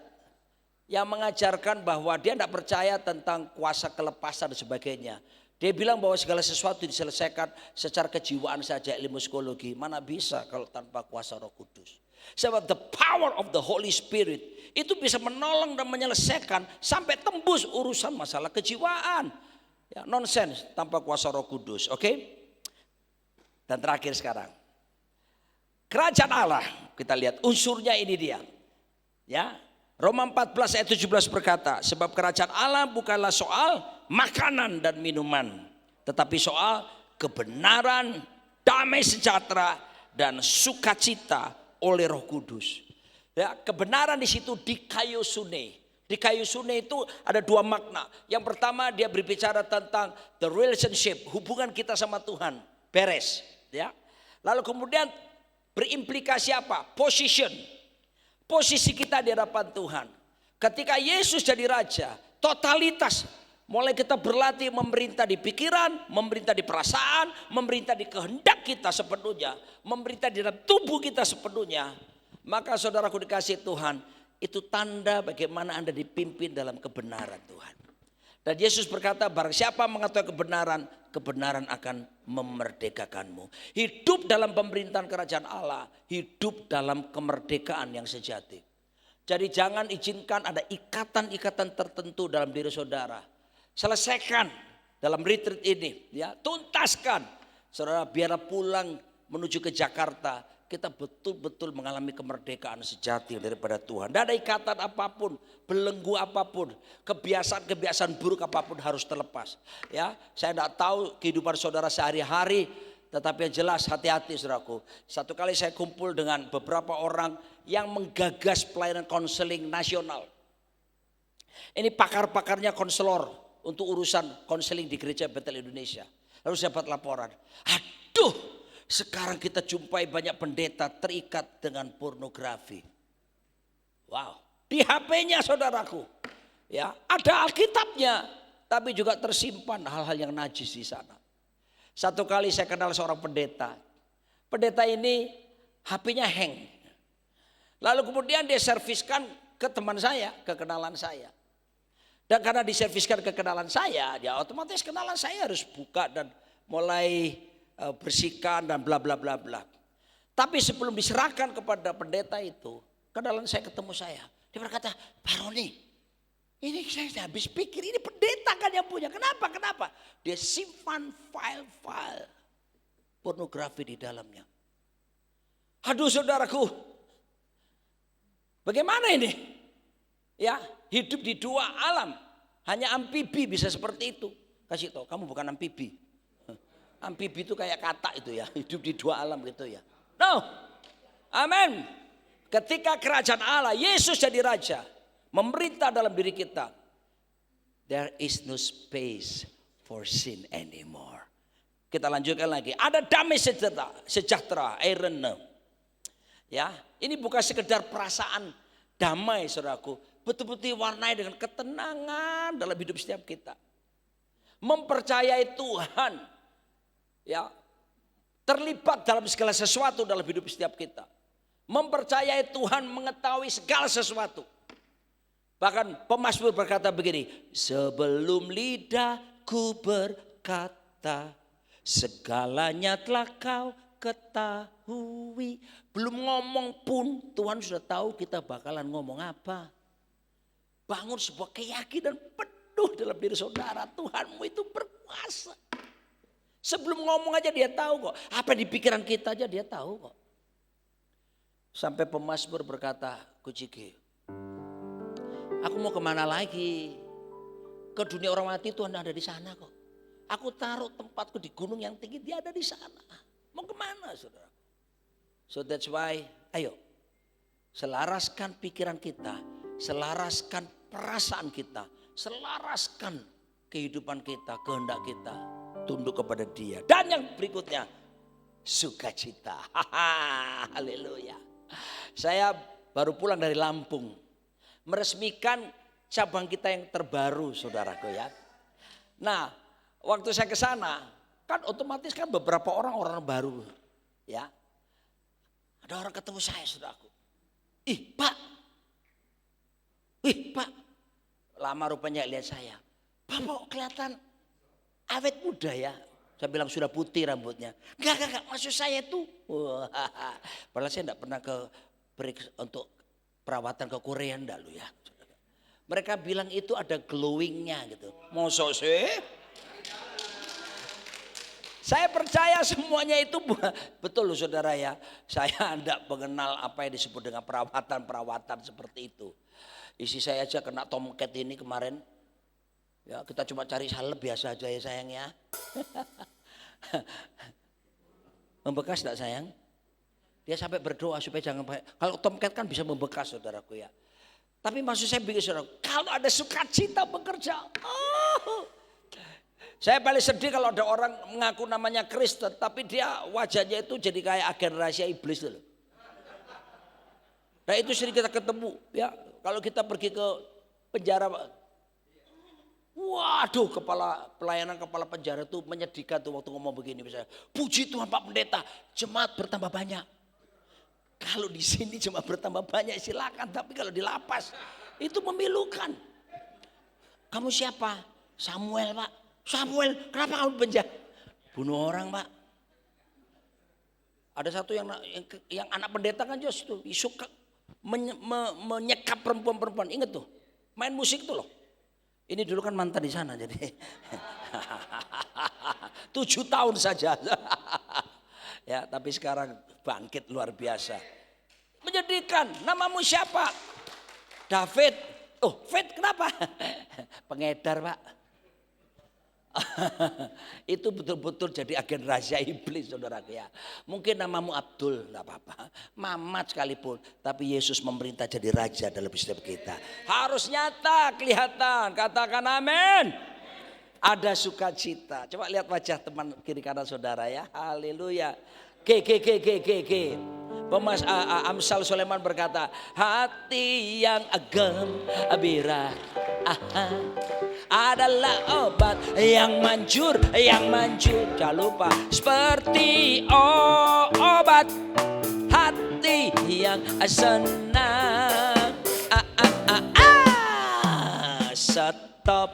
yang mengajarkan bahwa dia tidak percaya tentang kuasa kelepasan dan sebagainya. Dia bilang bahwa segala sesuatu diselesaikan secara kejiwaan saja, ilmu psikologi. Mana bisa kalau tanpa kuasa Roh Kudus. Sebab the power of the Holy Spirit itu bisa menolong dan menyelesaikan sampai tembus urusan masalah kejiwaan. Ya, nonsense tanpa kuasa Roh Kudus, oke? Dan terakhir sekarang. Kerajaan Allah, kita lihat unsurnya ini dia. Ya, Roma 14 ayat 17 berkata, sebab kerajaan Allah bukanlah soal makanan dan minuman, tetapi soal kebenaran, damai sejahtera dan sukacita oleh Roh Kudus. Ya, kebenaran di situ dikaiosune. Dikaiosune itu ada dua makna. Yang pertama dia berbicara tentang the relationship, hubungan kita sama Tuhan, beres, ya. Lalu kemudian berimplikasi apa? Position. Posisi kita di hadapan Tuhan. Ketika Yesus jadi raja, totalitas. Mulai kita berlatih memerintah di pikiran, memerintah di perasaan, memerintah di kehendak kita sepenuhnya, memerintah di dalam tubuh kita sepenuhnya. Maka saudaraku dikasih Tuhan, itu tanda bagaimana Anda dipimpin dalam kebenaran Tuhan. Dan Yesus berkata, barang siapa mengetahui kebenaran, kebenaran akan memerdekakanmu. Hidup dalam pemerintahan kerajaan Allah, hidup dalam kemerdekaan yang sejati. Jadi jangan izinkan ada ikatan-ikatan tertentu dalam diri saudara. Selesaikan dalam retreat ini, ya, tuntaskan. Saudara biar pulang menuju ke Jakarta, kita betul-betul mengalami kemerdekaan sejati daripada Tuhan. Tidak ada ikatan apapun, belenggu apapun, kebiasaan-kebiasaan buruk apapun harus terlepas. Ya, saya tidak tahu kehidupan saudara sehari-hari, tetapi yang jelas hati-hati saudaraku. Satu kali saya kumpul dengan beberapa orang yang menggagas pelayanan konseling nasional. Ini pakar-pakarnya konselor untuk urusan konseling di Gereja Betel Indonesia. Lalu saya dapat laporan, aduh, sekarang kita jumpai banyak pendeta terikat dengan pornografi. Wow, di HP-nya saudaraku. Ya, ada Alkitabnya, tapi juga tersimpan hal-hal yang najis di sana. Satu kali saya kenal seorang pendeta. Pendeta ini HP-nya hang. Lalu kemudian dia serviskan ke teman saya, ke kenalan saya. Dan karena diserviskan ke kenalan saya, ya otomatis kenalan saya harus buka dan mulai bersihkan dan bla bla bla bla. Tapi sebelum diserahkan kepada pendeta itu, kenalan saya ketemu saya. Dia berkata, Pak Roni, ini saya habis pikir ini pendeta kan yang punya. Kenapa? Kenapa? Dia simpan file-file pornografi di dalamnya. Aduh saudaraku, bagaimana ini? Ya, hidup di dua alam. Hanya amfibi bisa seperti itu. Kasih tahu, kamu bukan amfibi. Amfibi itu kayak katak itu ya, hidup di dua alam gitu ya. No, amin. Ketika kerajaan Allah, Yesus jadi raja, memerintah dalam diri kita, there is no space for sin anymore. Kita lanjutkan lagi. Ada damai sejahtera, irene. Ya, ini bukan sekedar perasaan damai, saudaraku. Betul-betul diwarnai dengan ketenangan dalam hidup setiap kita. Mempercayai Tuhan, ya, terlibat dalam segala sesuatu dalam hidup setiap kita. Mempercayai Tuhan mengetahui segala sesuatu. Bahkan pemazmur berkata begini, sebelum lidahku berkata, segalanya telah kau ketahui. Belum ngomong pun Tuhan sudah tahu kita bakalan ngomong apa. Bangun sebuah keyakinan penuh dalam diri saudara, Tuhanmu itu berkuasa. Sebelum ngomong aja dia tahu kok. Apa di pikiran kita aja dia tahu kok. Sampai pemazmur berkata, Kujiki, aku mau kemana lagi? Ke dunia orang mati Tuhan ada di sana kok. Aku taruh tempatku di gunung yang tinggi, dia ada di sana. Mau kemana saudara? So that's why, ayo selaraskan pikiran kita, selaraskan perasaan kita, selaraskan kehidupan kita, kehendak kita, tunduk kepada Dia. Dan yang berikutnya, sukacita. Haleluya. Saya baru pulang dari Lampung, meresmikan cabang kita yang terbaru, saudaraku ya. Nah, waktu saya ke sana, kan otomatis kan beberapa orang baru, ya. Ada orang ketemu saya, saudaraku. Ih, Pak. Lama rupanya lihat saya. Bapak kelihatan awet muda ya. Saya bilang sudah putih rambutnya. Enggak. Maksud saya tuh. Padahal saya enggak pernah untuk perawatan ke Korea enggak lu ya. Mereka bilang itu ada glowingnya gitu. Mosok sih? Saya percaya semuanya itu betul loh saudara ya. Saya enggak mengenal apa yang disebut dengan perawatan seperti itu. Isi saya aja kena tomcat ini kemarin. Ya, kita cuma cari salep biasa aja ya sayang ya. Membekas enggak sayang? Dia sampai berdoa supaya jangan pakai. Kalau tomcat kan bisa membekas saudaraku ya. Tapi maksud saya bikin saudara, kalau ada sukacita bekerja. Saya paling sedih kalau ada orang mengaku namanya Kristen, tapi dia wajahnya itu jadi kayak agen rahasia iblis loh. Nah itu sering kita ketemu ya. Kalau kita pergi ke penjara, waduh pelayanan kepala penjara itu menyedihkan tuh waktu ngomong begini misalnya. Puji Tuhan Pak Pendeta, jemaat bertambah banyak. Kalau di sini cuma bertambah banyak silakan, tapi kalau di lapas itu memilukan. Kamu siapa? Samuel Pak. Samuel, kenapa kamu penjara? Bunuh orang Pak. Ada satu yang anak pendeta kan just itu suka menyekap perempuan-perempuan. Ingat tuh, main musik tuh loh. Ini dulu kan mantan di sana jadi 7 tahun saja. Ya, tapi sekarang bangkit luar biasa. Menyedihkan. Namamu siapa? David. Oh, David kenapa? Pengedar, Pak. Itu betul-betul jadi agen rahasia iblis, saudara ya. Mungkin namamu Abdul, enggak apa-apa. Mamat sekalipun, tapi Yesus memerintah jadi raja dalam hidup kita. Harus nyata, kelihatan. Katakan amin. Ada sukacita. Coba lihat wajah teman kiri kanan saudara ya. Haleluya. Amsal Sulaiman berkata, hati yang gembira adalah obat yang manjur. Jangan lupa seperti obat hati yang senang. Stop.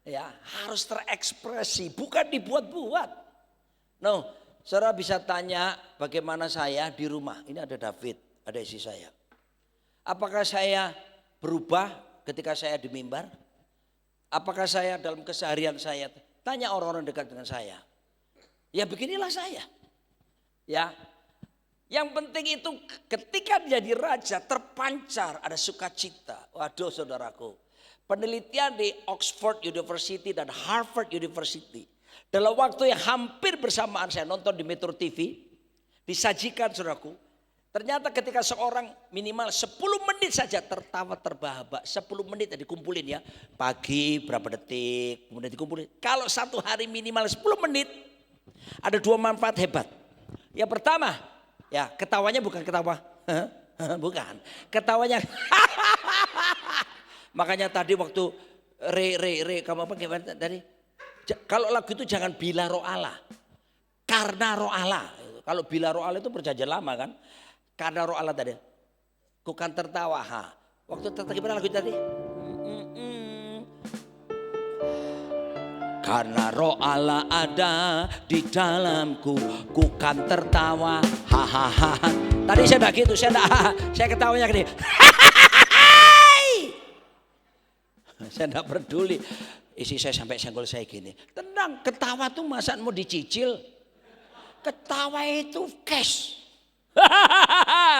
Ya, harus terekspresi, bukan dibuat-buat. No, saudara bisa tanya bagaimana saya di rumah. Ini ada David, ada istri saya. Apakah saya berubah ketika saya di mimbar? Apakah saya dalam keseharian saya? Tanya orang-orang dekat dengan saya. Ya beginilah saya. Ya, Yang penting itu ketika jadi raja terpancar ada sukacita. Waduh saudaraku. Penelitian di Oxford University dan Harvard University. Dalam waktu yang hampir bersamaan saya nonton di Metro TV. Disajikan saudaraku. Ternyata ketika seorang minimal 10 menit saja tertawa terbahak-bahak. 10 menit dikumpulin ya. Pagi berapa detik kemudian dikumpulin. Kalau satu hari minimal 10 menit. Ada 2 manfaat hebat. Yang pertama ya ketawanya bukan ketawa. Bukan. Ketawanya. Makanya tadi waktu kamu apa gimana tadi? Kalau lagu itu jangan bila ro'ala. Karena ro'ala. Kalau bila ro'ala itu perjanjian lama kan. Karena ro'ala tadi. Ku kan tertawa. Waktu gimana lagu tadi? Karena ro'ala ada di dalamku. Ku kan tertawa. Hahaha. Tadi saya enggak gitu. Saya ketawanya gini. Saya enggak peduli. Isi saya sampai senggol saya gini. Tenang, ketawa tuh masa mau dicicil. Ketawa itu cash.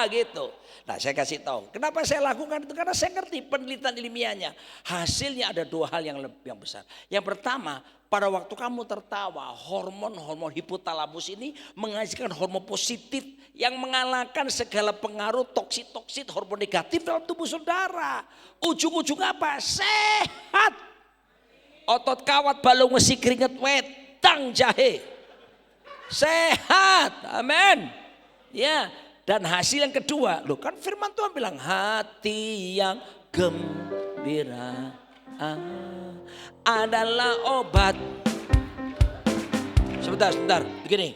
Gitu. Nah saya kasih tahu. Kenapa saya lakukan itu? Karena saya ngerti penelitian ilmiahnya. Hasilnya ada 2 hal yang besar. Yang pertama, pada waktu kamu tertawa, hormon hipotalamus ini menghasilkan hormon positif yang mengalahkan segala pengaruh toksit hormon negatif dalam tubuh saudara. Ujung-ujung apa? Sehat. Otot kawat, balung wesi, keringet, wedang, jahe. Sehat. Amin. Ya. Dan hasil yang kedua, loh kan firman Tuhan bilang hati yang gembira adalah obat. Sebentar, begini.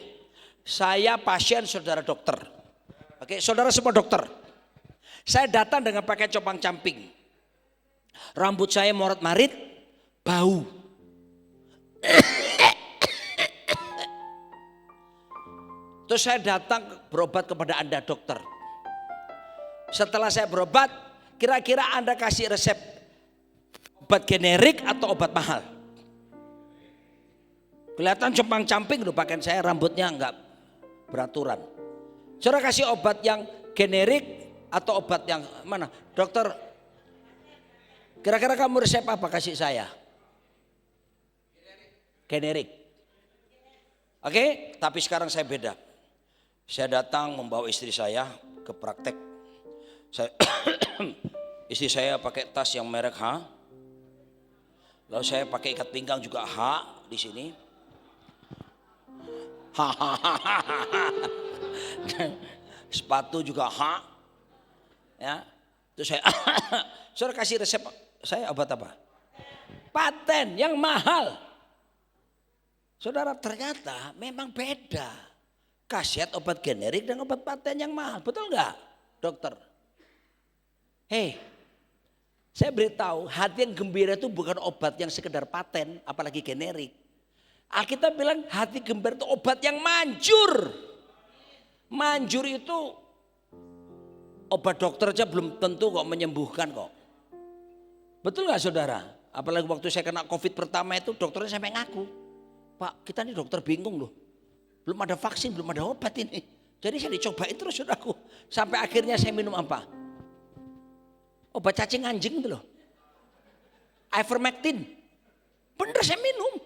Saya pasien saudara dokter. Oke, saudara semua dokter. Saya datang dengan pakai compang-camping. Rambut saya morat-marit, bau. Terus saya datang berobat kepada Anda dokter. Setelah saya berobat, kira-kira Anda kasih resep obat generik atau obat mahal? Kelihatan compang-camping loh pakaian saya, rambutnya enggak beraturan. Saudara kasih obat yang generik atau obat yang mana? Dokter, kira-kira kamu resep apa kasih saya? Generik. Oke, tapi sekarang saya beda. Saya datang membawa istri saya ke praktek. Istri saya pakai tas yang merek H. Lalu saya pakai ikat pinggang juga H di sini. Sepatu juga H. Ya. Terus saya saudara kasih resep saya obat apa? Paten yang mahal. Saudara ternyata memang beda. Khasiat obat generik dan obat paten yang mahal. Betul enggak dokter? Hei, saya beritahu hati yang gembira itu bukan obat yang sekedar paten apalagi generik. Alkitab bilang hati gembira itu obat yang manjur. Manjur itu obat dokter aja belum tentu kok menyembuhkan kok. Betul enggak saudara? Apalagi waktu saya kena COVID pertama itu dokternya sampai ngaku. Pak, kita ini dokter bingung loh. Belum ada vaksin, belum ada obat ini. Jadi saya dicobain terus saudaraku. Sampai akhirnya saya minum apa? Obat cacing anjing itu loh. Ivermectin. Bener saya minum.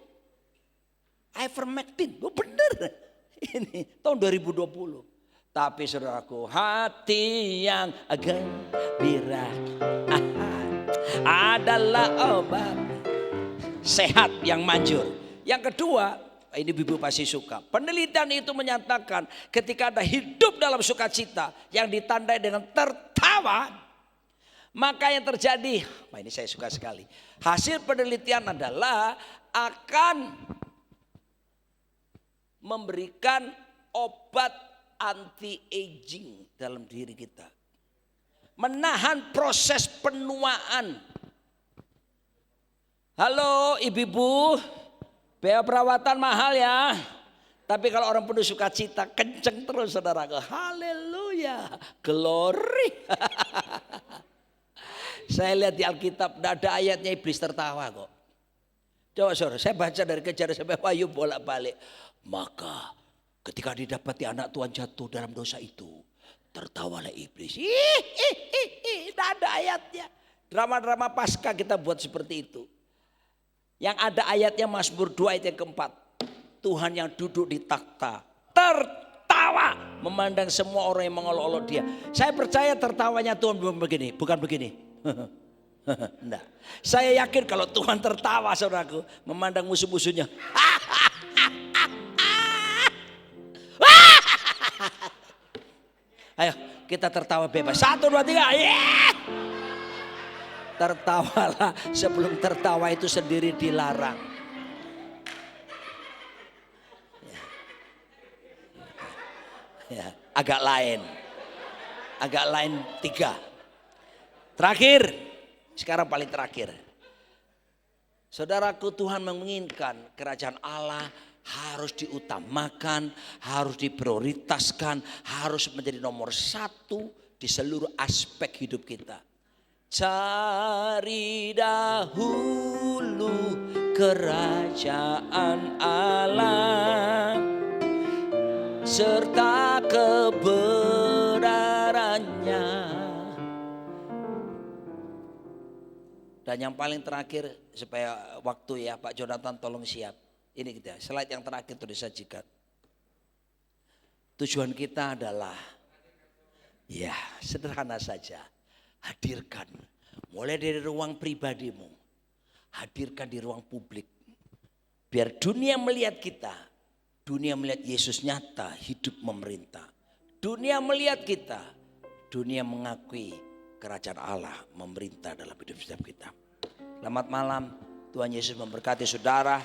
Ivermectin. Oh bener. Ini tahun 2020. Tapi saudaraku, hati yang gembira adalah obat sehat yang manjur. Yang kedua, ini ibu pasti suka. Penelitian itu menyatakan ketika ada hidup dalam sukacita yang ditandai dengan tertawa, maka yang terjadi, ini saya suka sekali. Hasil penelitian adalah akan memberikan obat anti-aging dalam diri kita. Menahan proses penuaan. Halo ibu-ibu. Biaya perawatan mahal ya. Tapi kalau orang penuh sukacita kenceng terus saudaraku. Haleluya. Glory. Saya lihat di Alkitab tidak ada ayatnya iblis tertawa kok. Coba saudara, saya baca dari Kejaran sampai Wahyu bolak-balik. Maka Ketika didapati anak Tuhan jatuh dalam dosa itu, tertawalah iblis. Tidak ada ayatnya. Drama-drama pasca kita buat seperti itu. Yang ada ayatnya Mazmur 2 ayat yang keempat. Tuhan yang duduk di takhta tertawa memandang semua orang yang mengolok-olok dia. Saya percaya tertawanya Tuhan bukan begini. Enggak. Saya yakin kalau Tuhan tertawa saudaraku memandang musuh-musuhnya. Ayo kita tertawa bebas. 1, 2, 3. Yeah! Tertawalah sebelum tertawa itu sendiri dilarang. Ya, agak lain 3. Terakhir, sekarang paling terakhir. Saudaraku, Tuhan menginginkan kerajaan Allah harus diutamakan, harus diprioritaskan, harus menjadi nomor 1 di seluruh aspek hidup kita. Cari dahulu kerajaan Allah serta kebenarannya. Dan yang paling terakhir, supaya waktu ya Pak Jonathan tolong siap. Ini kita, slide yang terakhir itu disajikan. Tujuan kita adalah, ya sederhana saja. Hadirkan, mulai dari ruang pribadimu. Hadirkan di ruang publik. Biar dunia melihat kita. Dunia melihat Yesus nyata, hidup memerintah. Dunia melihat kita. Dunia mengakui kerajaan Allah memerintah dalam hidup setiap kita. Selamat malam, Tuhan Yesus memberkati saudara.